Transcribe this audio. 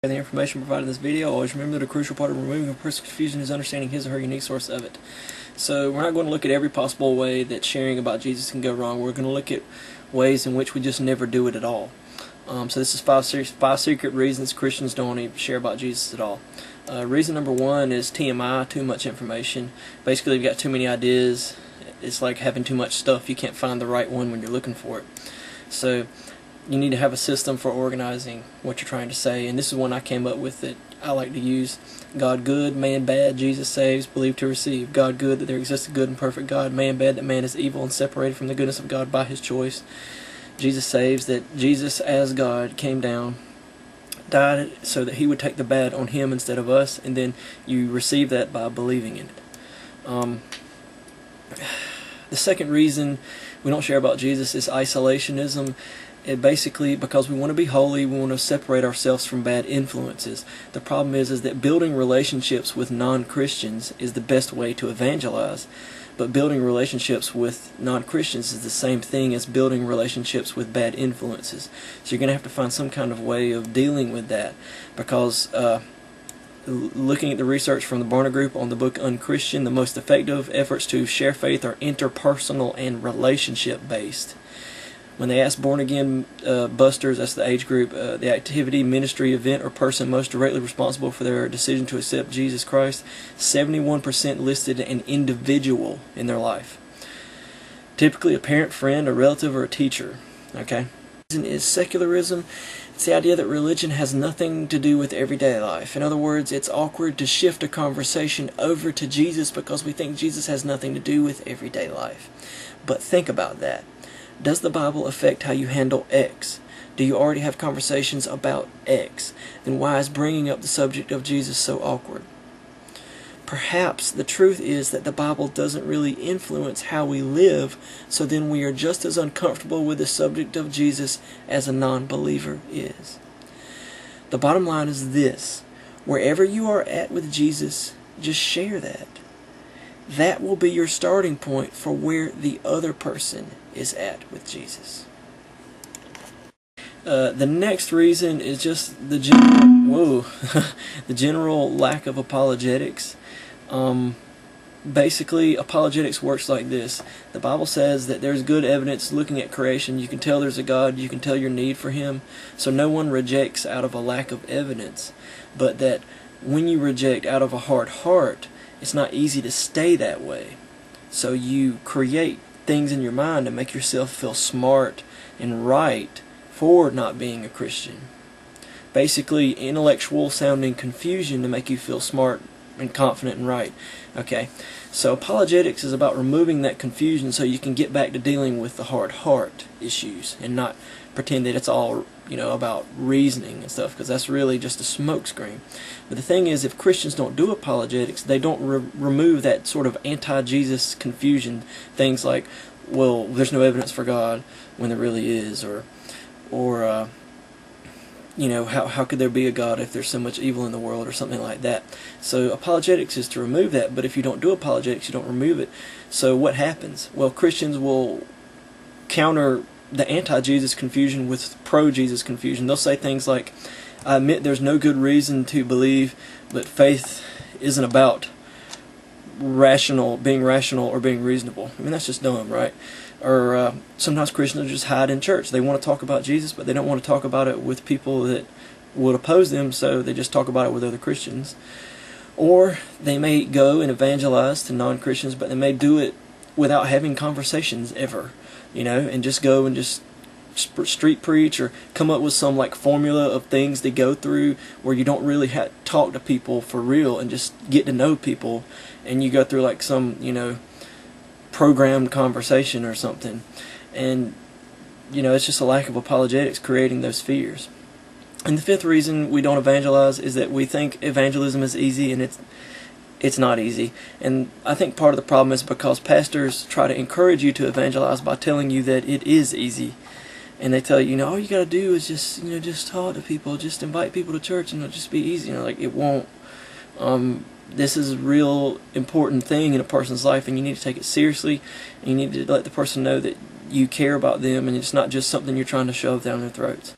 The information provided in this video, always remember that a crucial part of removing a person's confusion is understanding his or her unique source of it. So we're not going to look at every possible way that sharing about Jesus can go wrong. We're going to look at ways in which we just never do it at all. So this is five secret reasons Christians don't even share about Jesus at all. Reason number one is TMI, too much information. Basically, you've got too many ideas. It's like having too much stuff. You can't find the right one when you're looking for it. So you need to have a system for organizing what you're trying to say, and this is one I came up with that I like to use. God good, man bad, Jesus saves, believe to receive. God good, that there exists a good and perfect God. Man bad, that man is evil and separated from the goodness of God by his choice. Jesus saves, that Jesus as God came down, died so that he would take the bad on him instead of us, and then you receive that by believing in it. The second reason we don't share about Jesus is isolationism. Basically, because we want to be holy, we want to separate ourselves from bad influences. The problem is that building relationships with non-Christians is the best way to evangelize. But building relationships with non-Christians is the same thing as building relationships with bad influences. So you're going to have to find some kind of way of dealing with that. Because looking at the research from the Barna Group on the book Unchristian, the most effective efforts to share faith are interpersonal and relationship-based. When they asked born-again busters, that's the age group, the activity, ministry, event, or person most directly responsible for their decision to accept Jesus Christ, 71% listed an individual in their life. Typically a parent, friend, a relative, or a teacher. Okay? Reason is secularism. It's the idea that religion has nothing to do with everyday life. In other words, it's awkward to shift a conversation over to Jesus because we think Jesus has nothing to do with everyday life. But think about that. Does the Bible affect how you handle X? Do you already have conversations about X? Then why is bringing up the subject of Jesus so awkward? Perhaps the truth is that the Bible doesn't really influence how we live, so then we are just as uncomfortable with the subject of Jesus as a non-believer is. The bottom line is this: wherever you are at with Jesus, just share that. That will be your starting point for where the other person is at with Jesus. The next reason is just the general lack of apologetics. Basically, apologetics works like this. The Bible says that there's good evidence looking at creation. You can tell there's a God. You can tell your need for Him. So no one rejects out of a lack of evidence. But that when you reject out of a hard heart, it's not easy to stay that way. So you create things in your mind to make yourself feel smart and right for not being a Christian. Basically, intellectual sounding confusion to make you feel smart and confident and right. Okay, so apologetics is about removing that confusion so you can get back to dealing with the hard heart issues and not pretend that it's all, about reasoning and stuff, because that's really just a smokescreen. But the thing is, if Christians don't do apologetics, they don't remove that sort of anti-Jesus confusion. Things like, well, there's no evidence for God when there really is, or how could there be a God if there's so much evil in the world, or something like that. So apologetics is to remove that, but if you don't do apologetics, you don't remove it. So what happens? Well, Christians will counter the anti-Jesus confusion with pro-Jesus confusion. They'll say things like, I admit there's no good reason to believe, but faith isn't about being rational or being reasonable. I mean, that's just dumb, right? Or sometimes Christians just hide in church. They want to talk about Jesus, but they don't want to talk about it with people that would oppose them, so they just talk about it with other Christians. Or they may go and evangelize to non-Christians, but they may do it without having conversations ever, and just go and just street preach, or come up with some formula of things to go through where you don't really have to talk to people for real and just get to know people, and you go through some programmed conversation or something. And it's just a lack of apologetics creating those fears. And the fifth reason we don't evangelize is that we think evangelism is easy, and it's not easy. And I think part of the problem is because pastors try to encourage you to evangelize by telling you that it is easy. And they tell you, all you got to do is just talk to people, just invite people to church, and it'll just be easy. It won't. This is a real important thing in a person's life, and you need to take it seriously, and you need to let the person know that you care about them, and it's not just something you're trying to shove down their throats.